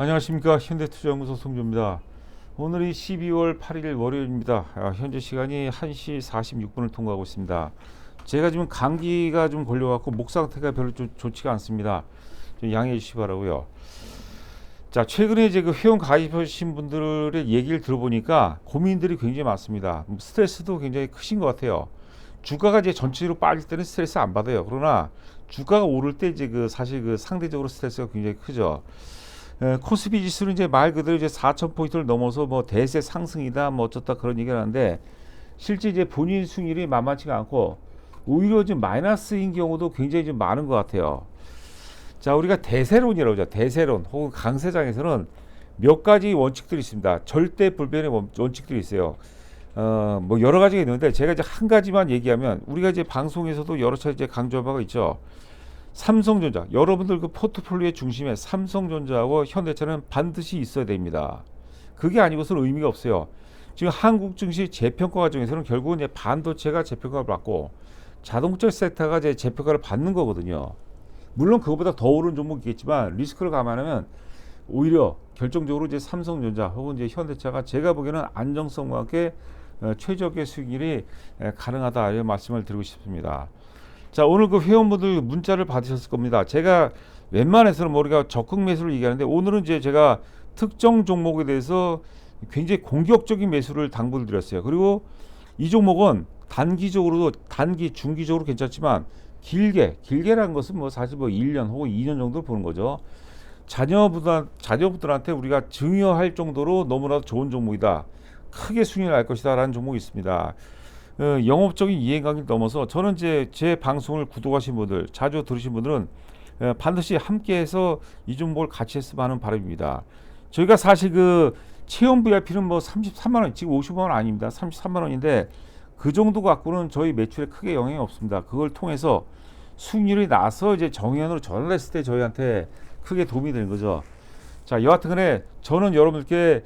안녕하십니까. 현대투자연구소 송주입니다. 오늘이 12월 8일 월요일입니다. 현재 시간이 1시 46분을 통과하고 있습니다. 제가 지금 감기가 좀 걸려갖고 목 상태가 별로 좋지가 않습니다. 좀 양해해 주시기 바라고요. 자, 최근에 이제 그 회원 가입하신 분들의 얘기를 들어보니까 고민들이 굉장히 많습니다. 스트레스도 굉장히 크신 것 같아요. 주가가 이제 전체적으로 빠질 때는 스트레스 안 받아요. 그러나 주가가 오를 때 이제 그 사실 그 상대적으로 스트레스가 굉장히 크죠. 코스피 지수는 이제 말 그대로 이제 4,000포인트를 넘어서 뭐 대세 상승이다 뭐 어쩌다 그런 얘기를 하는데 실제 이제 본인 수익률이 만만치가 않고 오히려 좀 마이너스인 경우도 굉장히 좀 많은 것 같아요. 자, 우리가 대세론이라고 하죠. 대세론 혹은 강세장에서는 몇 가지 원칙들이 있습니다. 절대 불변의 원칙들이 있어요. 뭐 여러 가지가 있는데 제가 이제 한 가지만 얘기하면 우리가 이제 방송에서도 여러 차례 이제 강조한 바가 있죠. 삼성전자, 여러분들 그 포트폴리오의 중심에 삼성전자하고 현대차는 반드시 있어야 됩니다. 그게 아니고서는 의미가 없어요. 지금 한국 증시 재평가 과정에서는 결국은 이제 반도체가 재평가를 받고 자동차 섹터가 이제 재평가를 받는 거거든요. 물론 그것보다 더 오른 종목이 있겠지만 리스크를 감안하면 오히려 결정적으로 이제 삼성전자 혹은 이제 현대차가 제가 보기에는 안정성과 함께 최적의 수익률이 가능하다 이런 말씀을 드리고 싶습니다. 자, 오늘 그 회원분들 문자를 받으셨을 겁니다. 제가 웬만해서는 우리가 적극 매수를 얘기하는데 오늘은 이제 제가 특정 종목에 대해서 굉장히 공격적인 매수를 당부를 드렸어요. 그리고 이 종목은 단기적으로도 중기적으로 괜찮지만 길게라는 것은 뭐 사실 뭐 1년 혹은 2년 정도 보는 거죠. 자녀분들한테 우리가 증여할 정도로 너무나도 좋은 종목이다. 크게 수익을 날 것이다 라는 종목이 있습니다. 영업적인 이해관계를 넘어서 저는 이제 제 방송을 구독하신 분들, 자주 들으신 분들은 반드시 함께해서 이 종목을 같이 했으면 하는 바람입니다. 저희가 사실 그 체험 VIP는 뭐 33만 원, 지금 50만 원 아닙니다. 33만 원인데 그 정도 갖고는 저희 매출에 크게 영향이 없습니다. 그걸 통해서 수익률이 나서 이제 정현으로 전환했을 때 저희한테 크게 도움이 되는 거죠. 자, 여하튼간에 저는 여러분들께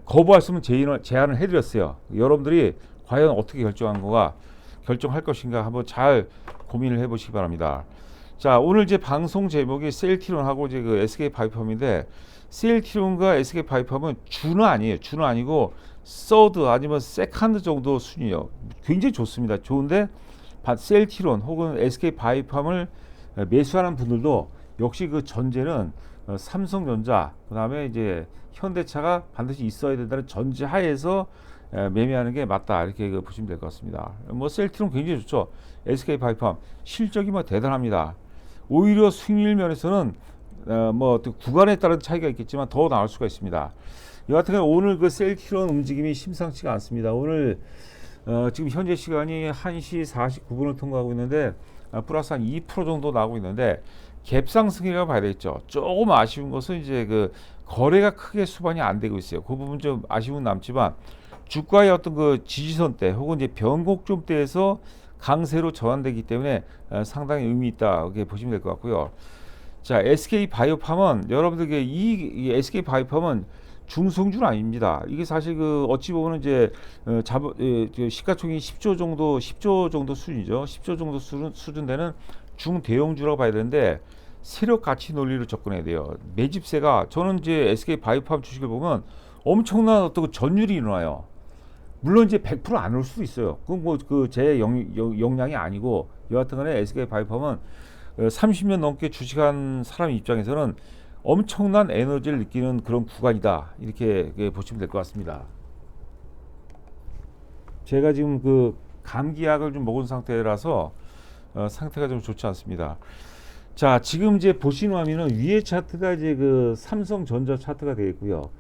거부할 수 없는 제안을 해드렸어요. 여러분들이 과연 어떻게 결정할 것인가 한번 잘 고민을 해보시기 바랍니다. 자, 오늘 제 방송 제목이 셀트리온하고 이제 그 SK 바이오팜인데 셀트리온과 SK 바이오팜은 주는 아니에요. 주는 아니고 서드 아니면 세컨드 정도 순위요. 굉장히 좋습니다. 좋은데 셀트리온 혹은 SK 바이오팜을 매수하는 분들도 역시 그 전제는 삼성전자 그다음에 이제 현대차가 반드시 있어야 된다는 전제 하에서 매매하는 게 맞다 이렇게 보시면 될 것 같습니다. 뭐 셀트리온 굉장히 좋죠. SK 바이오팜 실적이 뭐 대단합니다. 오히려 수익률 면에서는 뭐 구간에 따른 차이가 있겠지만 더 나을 수가 있습니다. 여하튼 오늘 그 셀트리온 움직임이 심상치가 않습니다. 오늘 지금 현재 시간이 1시 49분을 통과하고 있는데 플러스 한 2% 정도 나오고 있는데 갭상승이라고 봐야 되겠죠. 조금 아쉬운 것은 이제 그 거래가 크게 수반이 안 되고 있어요. 그 부분 좀 아쉬움은 남지만 주가의 어떤 그 지지선대 혹은 이제 변곡점대에서 강세로 전환되기 때문에 상당히 의미 있다 이렇게 보시면 될 것 같고요. 자, SK 바이오팜은 여러분들께 이 SK 바이오팜은 중성주는 아닙니다. 이게 사실 그 어찌 보면 이제 시가총액이 10조 정도 수준이죠. 10조 정도 수준 되는 중대형주라고 봐야 되는데 세력 가치 논리로 접근해야 돼요. 매집세가 저는 이제 SK 바이오팜 주식을 보면 엄청난 어떤 전율이 일어나요. 물론 이제 100% 안 올 수도 있어요. 그건 뭐 그 제 역량이 아니고 여하튼간에 SK 바이오팜은 30년 넘게 주식한 사람 입장에서는 엄청난 에너지를 느끼는 그런 구간이다 이렇게 보시면 될 것 같습니다. 제가 지금 그 감기약을 좀 먹은 상태라서 상태가 좀 좋지 않습니다. 자, 지금 이제 보시는 화면은 위에 차트가 이제 그 삼성전자 차트가 되겠고요.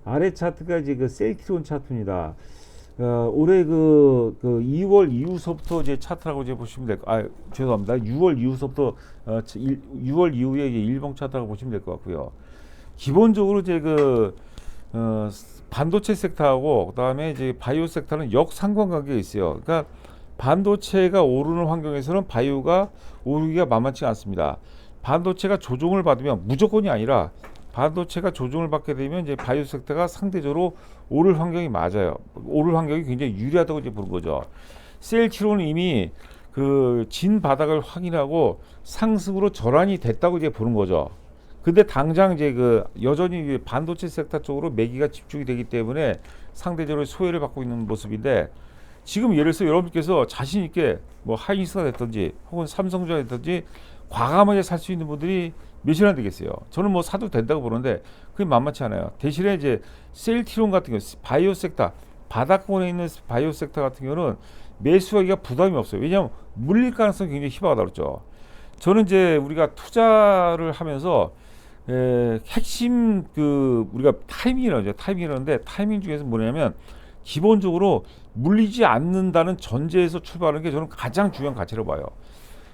아래 차트가 이제 그 셀트리온 차트입니다. 올해 그 2월 이후서부터 이제 차트라고 이제 보시면 될 죄송합니다. 6월 이후서부터 6월 이후에 이제 일봉 차트라고 보시면 될 것 같고요. 기본적으로 이제 반도체 섹터하고 그다음에 이제 바이오 섹터는 역상관관계가 있어요. 그러니까 반도체가 오르는 환경에서는 바이오가 오르기가 만만치 않습니다. 반도체가 조정을 받으면 무조건이 아니라 반도체가 조정을 받게 되면 이제 바이오 섹터가 상대적으로 오를 환경이 맞아요. 오를 환경이 굉장히 유리하다고 이제 보는 거죠. 셀트리온은 이미 그 진 바닥을 확인하고 상승으로 전환이 됐다고 이제 보는 거죠. 근데 당장 이제 그 여전히 반도체 섹터 쪽으로 매기가 집중이 되기 때문에 상대적으로 소외를 받고 있는 모습인데, 지금 예를 들어서 여러분께서 자신 있게 뭐 하이닉스가 됐든지 혹은 삼성전자 됐든지 과감하게 살 수 있는 분들이 몇이나 되겠어요. 저는 뭐 사도 된다고 보는데 그게 만만치 않아요. 대신에 이제 셀트리온 같은 경우 바이오 섹터, 바닥권에 있는 바이오 섹터 같은 경우는 매수하기가 부담이 없어요. 왜냐하면 물릴 가능성이 굉장히 희박하다 그랬죠. 저는 이제 우리가 투자를 하면서 핵심 그 우리가 타이밍이라고 하죠. 타이밍이라는데, 타이밍 중에서 뭐냐면 기본적으로 물리지 않는다는 전제에서 출발하는 게 저는 가장 중요한 가치라고 봐요.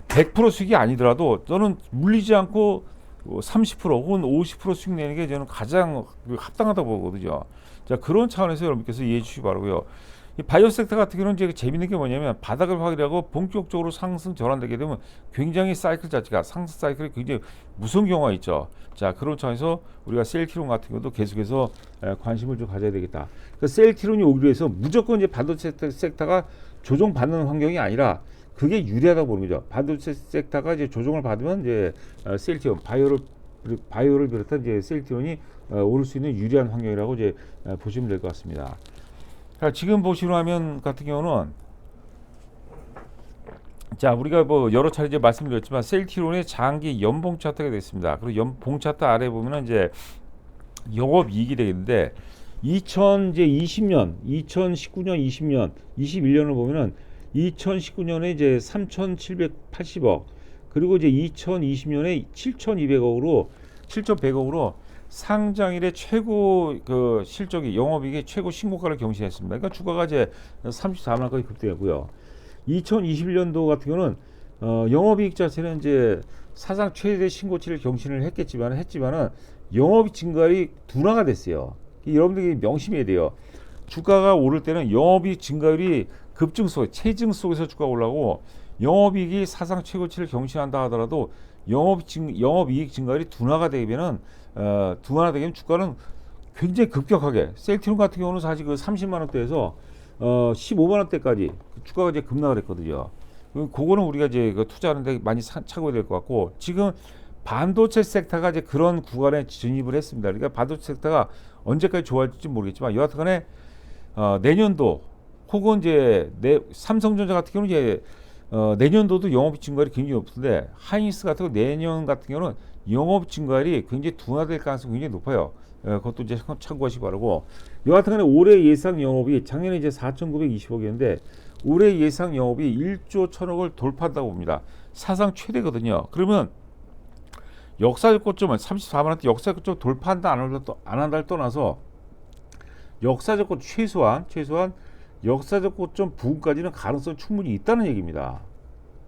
100% 수익이 아니더라도 저는 물리지 않고 30% 혹은 50% 수익 내는 게 저는 가장 합당하다고 보거든요. 자, 그런 차원에서 여러분께서 이해해 주시기 바라고요. 이 바이오 섹터 같은 경우는 이제 재밌는 게 뭐냐면, 바닥을 확인하고 본격적으로 상승 전환되게 되면 굉장히 사이클 자체가, 상승 사이클이 굉장히 무서운 경우가 있죠. 자, 그런 차원에서 우리가 셀트리온 같은 경우도 계속해서 관심을 좀 가져야 되겠다. 그러니까 셀트리온이 오기로 해서 무조건 이제 반도체 섹터가 조정받는 환경이 아니라 그게 유리하다고 보는 거죠. 반도체 섹터가 이제 조정을 받으면 이제 셀트리온, 바이오를 비롯한 이제 셀트리온이 오를 수 있는 유리한 환경이라고 이제 보시면 될 것 같습니다. 자, 지금 보시는 화면 같은 경우는, 자, 우리가 뭐 여러 차례 이제 말씀드렸지만 셀트리온의 장기 연봉 차트가 됐습니다. 그리고 연봉 차트 아래 보면은 이제 영업 이익이 되겠는데, 2020년, 2019년, 20년, 21년을 보면은 2019년에 이제 3,780억, 그리고 이제 2020년에 7,100억으로 상장일의 최고 그 실적이, 영업이익이 최고 신고가를 경신했습니다. 그러니까 주가가 이제 34만 원까지 급등했고요. 2021년도 같은 경우는 영업이익 자체는 이제 사상 최대 신고치를 경신을 했지만은 영업이익 증가율이 둔화가 됐어요. 여러분들이 명심해야 돼요. 주가가 오를 때는 영업이익 증가율이 급증 속, 체증 속에서 주가가 올라오고, 영업이익이 사상 최고치를 경신한다 하더라도 영업이익 증가율이 둔화가 되면은 주가는 굉장히 급격하게, 셀트리온 같은 경우는 사실 그 30만 원대에서 15만 원대까지 주가가 이제 급락을 했거든요. 그거는 우리가 이제 그 투자하는데 많이 참고해야 될 것 같고, 지금 반도체 섹터가 이제 그런 구간에 진입을 했습니다. 그러니까 반도체 섹터가 언제까지 좋아질지 모르겠지만, 여하튼간에 내년도 혹은 이제 삼성전자 같은 경우는 이제 내년도도 영업이익 증가율이 굉장히 높은데, 하이닉스 같은 거 내년 같은 경우는 영업이익 증가율이 굉장히 둔화될 가능성이 굉장히 높아요. 그것도 이제 참고하시기 바라고. 여하튼간에 올해 예상 영업이 작년에 이제 4,920억이었는데 올해 예상 영업이 1조 1,000억을 돌파한다고 봅니다. 사상 최대거든요. 그러면 역사적 고점은 34만 원대 역사적 고점 돌파한다 안 한다를 떠나서 역사적 고점 최소한 역사적 고점 부근까지는 가능성이 충분히 있다는 얘기입니다.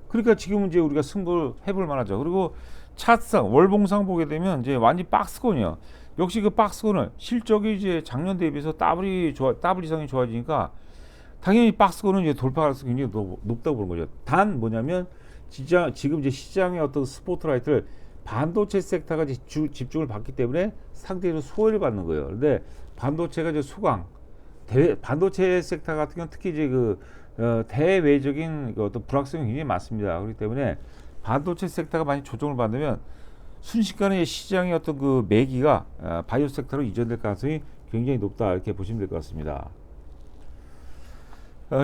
그러니까 지금은 이제 우리가 승부를 해볼 만하죠. 그리고 차트상 월봉상 보게 되면 이제 완전 박스권이요. 역시 그 박스권은 실적이 이제 작년 대비해서 더블 이상이 좋아지니까 당연히 박스권은 이제 돌파 가능성이 굉장히 높다고 보는 거죠. 단 뭐냐면 지금 이제 시장의 어떤 스포트라이트를 반도체 섹터가 집중을 받기 때문에 상대적으로 소외를 받는 거예요. 근데 반도체가 이제 반도체 섹터 같은 경우는 특히 이제 대외적인 어떤 불확성이 굉장히 많습니다. 그렇기 때문에 반도체 섹터가 많이 조정을 받으면 순식간에 시장의 어떤 그 매기가 바이오 섹터로 이전될 가능성이 굉장히 높다, 이렇게 보시면 될 것 같습니다.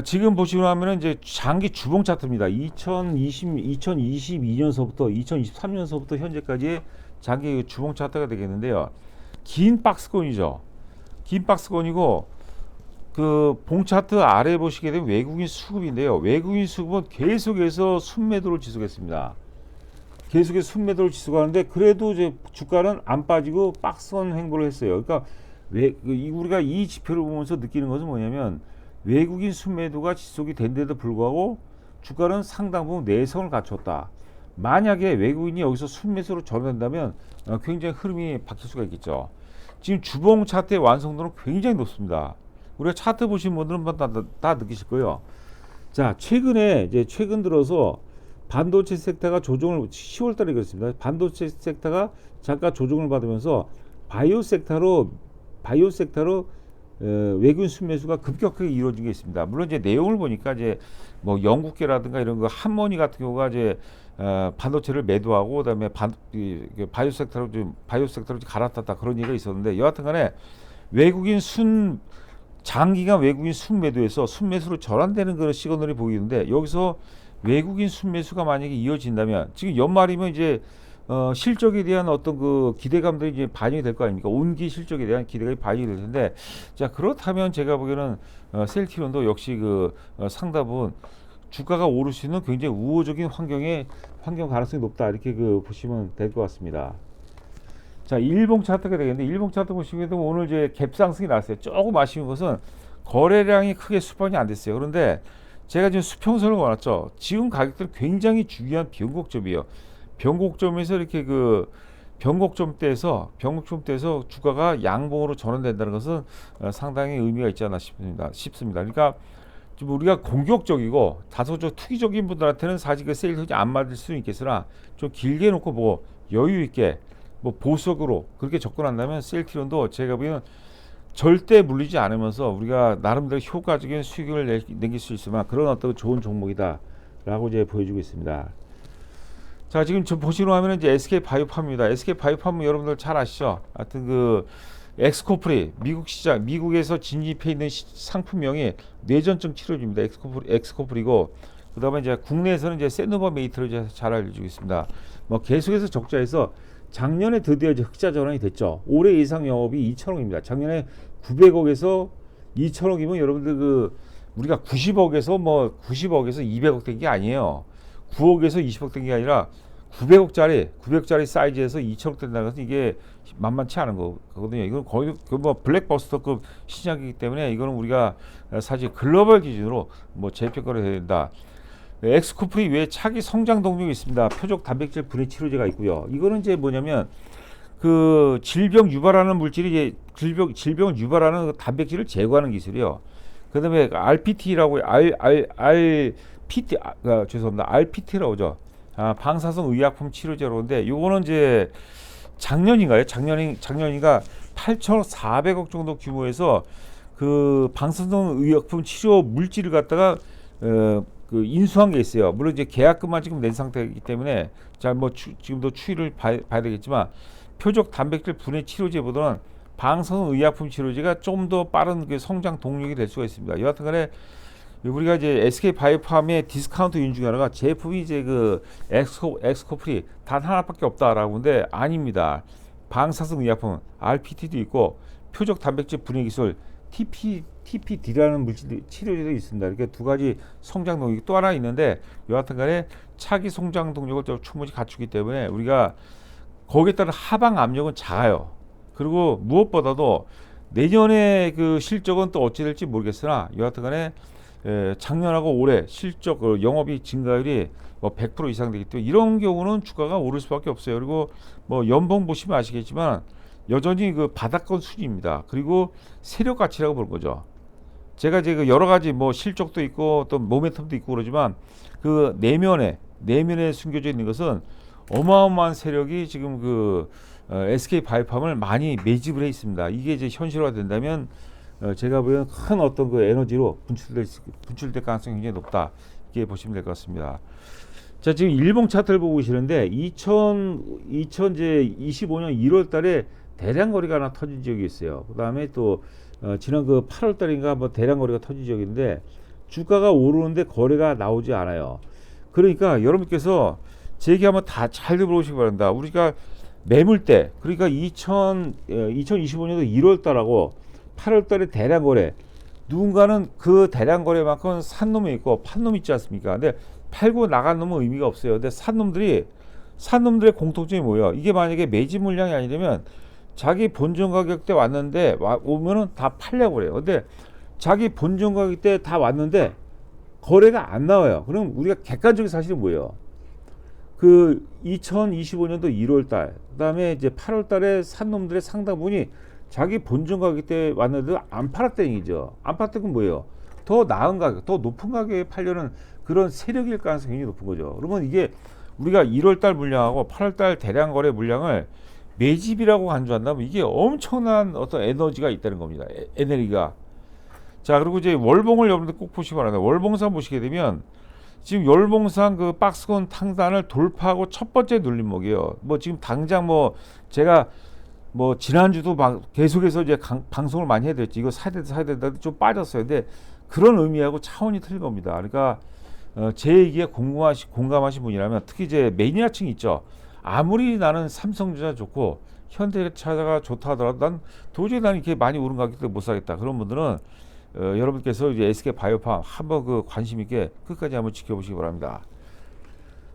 지금 보시고 나면은 이제 장기 주봉 차트입니다. 2022년서부터 2023년서부터 현재까지의 장기 주봉 차트가 되겠는데요. 긴 박스권이죠. 긴 박스권이고, 그 봉 차트 아래 보시게 되면 외국인 수급인데요. 외국인 수급은 계속해서 순매도를 지속했습니다. 계속해서 순매도를 지속하는데, 그래도 이제 주가는 안 빠지고 박스권 행보를 했어요. 그러니까 우리가 이 지표를 보면서 느끼는 것은 뭐냐면, 외국인 순매도가 지속이 된 데도 불구하고 주가는 상당 부분 내성을 갖췄다. 만약에 외국인이 여기서 순매수로 전환된다면 굉장히 흐름이 바뀔 수가 있겠죠. 지금 주봉 차트의 완성도는 굉장히 높습니다. 우리가 차트 보신 분들은 다 느끼실 거예요. 자, 최근 들어서 반도체 섹터가 조정을 10월 달에 그랬습니다. 반도체 섹터가 잠깐 조정을 받으면서 바이오 섹터로 외국인 순매수가 급격하게 이루어진 게 있습니다. 물론 이제 내용을 보니까 이제 뭐 영국계라든가 이런 거 한머니 같은 경우가 이제 반도체를 매도하고 그다음에 바이오 섹터로 좀 갈아탔다 그런 얘기가 있었는데 여하튼간에 외국인 순 장기간 외국인 순매도에서 순매수로 전환되는 그런 시그널이 보이는데 여기서 외국인 순매수가 만약에 이어진다면 지금 연말이면 이제 실적에 대한 어떤 그 기대감들이 이제 반영이 될 거 아닙니까? 온기 실적에 대한 기대감이 반영이 될 텐데 자 그렇다면 제가 보기에는 셀트리온도 역시 상답은 주가가 오를 수 있는 굉장히 우호적인 환경 가능성이 높다 이렇게 보시면 될 것 같습니다. 자 일봉 차트가 되겠는데 일봉 차트 보시면 오늘 이제 갭 상승이 나왔어요. 조금 아쉬운 것은 거래량이 크게 수반이 안 됐어요. 그런데 제가 지금 수평선을 원했죠. 지금 가격들은 굉장히 중요한 변곡점이에요. 변곡점에서 이렇게 변곡점 때에서 주가가 양봉으로 전환된다는 것은 상당히 의미가 있지 않나 싶습니다. 그러니까 좀 우리가 공격적이고 다소저 투기적인 분들한테는 사실 그 세일이 안 맞을 수는 있겠으나 좀 길게 놓고 보고 여유 있게 뭐 보수적으로 그렇게 접근한다면 셀트리온도 제가 보기에는 절대 물리지 않으면서 우리가 나름대로 효과적인 수익을 내길 수 있으면 그런 어떤 좋은 종목이다라고 이제 보여주고 있습니다. 자 지금 저 보시는 화면은 이제 SK 바이오팜입니다. SK 바이오팜은 여러분들 잘 아시죠? 하여튼 엑스코프리 미국 시장 미국에서 진입해 있는 상품명이 뇌전증 치료제입니다. 엑스코프리고 그다음에 이제 국내에서는 이제 세노바메이트로 이제 잘 알려지고 있습니다. 뭐 계속해서 적자해서 작년에 드디어 이제 흑자 전환이 됐죠. 올해 예상 영업이 2천억입니다. 작년에 900억에서 2천억이면 여러분들 우리가 90억에서 200억 된 게 아니에요. 9억에서 20억 된 게 아니라 900억짜리 사이즈에서 2천억 된다는 것은 이게 만만치 않은 거거든요. 이건 거의 블랙버스터급 시장이기 때문에 이거는 우리가 사실 글로벌 기준으로 재평가를 해야 된다. 엑스코프리 외에 차기 성장 동력이 있습니다. 표적 단백질 분해 치료제가 있고요. 이거는 이제 뭐냐면 질병 유발하는 물질이 질병을 유발하는 단백질을 제거하는 기술이요. 그다음에 RPT라고 RPT라고 하죠. 방사성 의약품 치료제로인데 요거는 이제 작년인가 8,400억 정도 규모에서 방사성 의약품 치료 물질을 갖다가 인수한 게 있어요. 물론 이제 계약금만 지금 낸 상태이기 때문에 지금도 추이를 봐야 되겠지만 표적 단백질 분해 치료제보다는 방사성 의약품 치료제가 좀 더 빠른 성장 동력이 될 수가 있습니다. 여하튼간에 우리가 이제 SK 바이오팜의 디스카운트 이유 중에 하나가 제품이 이제 엑스코프리 단 하나밖에 없다라고 하는데 아닙니다. 방사성 의약품 RPT도 있고 표적 단백질 분해 기술 TPD라는 물질 치료제도 있습니다. 이렇게 두 가지 성장 동력이 또 하나 있는데 여하튼간에 차기 성장 동력을 충분히 갖추기 때문에 우리가 거기에 따른 하방 압력은 작아요. 그리고 무엇보다도 내년에 실적은 또 어찌 될지 모르겠으나 여하튼간에 작년하고 올해 실적 영업이 증가율이 100% 이상 되기 때문에 이런 경우는 주가가 오를 수밖에 없어요. 그리고 연봉 보시면 아시겠지만 여전히 바닥권 수준입니다. 그리고 세력 가치라고 보는 거죠. 제가 이제 여러 가지 실적도 있고 또 모멘텀도 있고 그러지만 내면에 숨겨져 있는 것은 어마어마한 세력이 지금 SK 바이오팜을 많이 매집을 해 있습니다. 이게 이제 현실화 된다면 제가 보기에는 큰 어떤 에너지로 분출될 가능성이 굉장히 높다. 이렇게 보시면 될 것 같습니다. 자, 지금 일봉 차트를 보고 계시는데 2025년 1월 달에 대량 거래가 하나 터진 적이 있어요. 그 다음에 또 지난 8월 달인가 대량 거래가 터진 적이 있는데 주가가 오르는데 거래가 나오지 않아요. 그러니까 여러분께서 제 얘기 한번 다 잘 들어보시기 바랍니다. 우리가 매물대 그러니까 2025년도 1월 달하고 8월 달에 대량 거래 누군가는 대량 거래만큼 산 놈이 있고 판 놈이 있지 않습니까? 근데 팔고 나간 놈은 의미가 없어요. 근데 산 놈들의 공통점이 뭐예요? 이게 만약에 매집 물량이 아니라면 자기 본전 가격대 왔는데 오면은 다 팔려고 그래요. 근데 자기 본전 가격대 다 왔는데 거래가 안 나와요. 그럼 우리가 객관적인 사실이 뭐예요? 2025년도 1월 달, 그다음에 이제 8월 달에 산 놈들의 상당분이 자기 본전 가격대 왔는데 안 팔았다는 얘기죠. 안 팔았던 건 뭐예요? 더 나은 가격, 더 높은 가격에 팔려는 그런 세력일 가능성이 굉장히 높은 거죠. 그러면 이게 우리가 1월 달 물량하고 8월 달 대량 거래 물량을 매집이라고 간주한다면 이게 엄청난 어떤 에너지가 있다는 겁니다. 에너지가. 자, 그리고 이제 월봉을 여러분들 꼭 보시기 바랍니다. 월봉상 보시게 되면 지금 월봉상 그 박스권 상단을 돌파하고 첫 번째 눌림목이에요. 뭐 지금 당장 뭐 제가 뭐 지난주도 막 계속해서 이제 방송을 많이 해드렸지. 이거 사야 된다 좀 빠졌어요. 근데 그런 의미하고 차원이 틀린 겁니다. 그러니까 제 얘기에 공감하신 분이라면 특히 이제 매니아층 있죠. 아무리 나는 삼성전자 좋고 현대차가 좋다 하더라도 난 도저히 난 이렇게 많이 오른 가격 때문에 못 사겠다. 그런 분들은 여러분께서 이제 SK 바이오팜 한번 그 관심 있게 끝까지 한번 지켜보시기 바랍니다.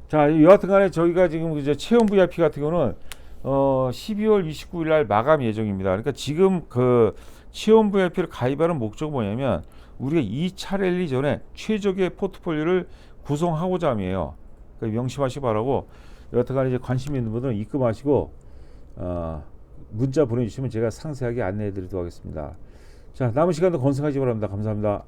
자, 여하튼간에 저희가 지금 이제 체험 VIP 같은 경우는 12월 29일 날 마감 예정입니다. 그러니까 지금 그 체험 VIP를 가입하는 목적은 뭐냐면 우리가 2차 랠리 전에 최적의 포트폴리오를 구성하고자 함이에요. 그러니까 명심하시기 바라고 여하튼간에 이제 관심 있는 분들은 입금하시고 문자 보내주시면 제가 상세하게 안내해 드리도록 하겠습니다. 자, 남은 시간도 건승하시기 바랍니다. 감사합니다.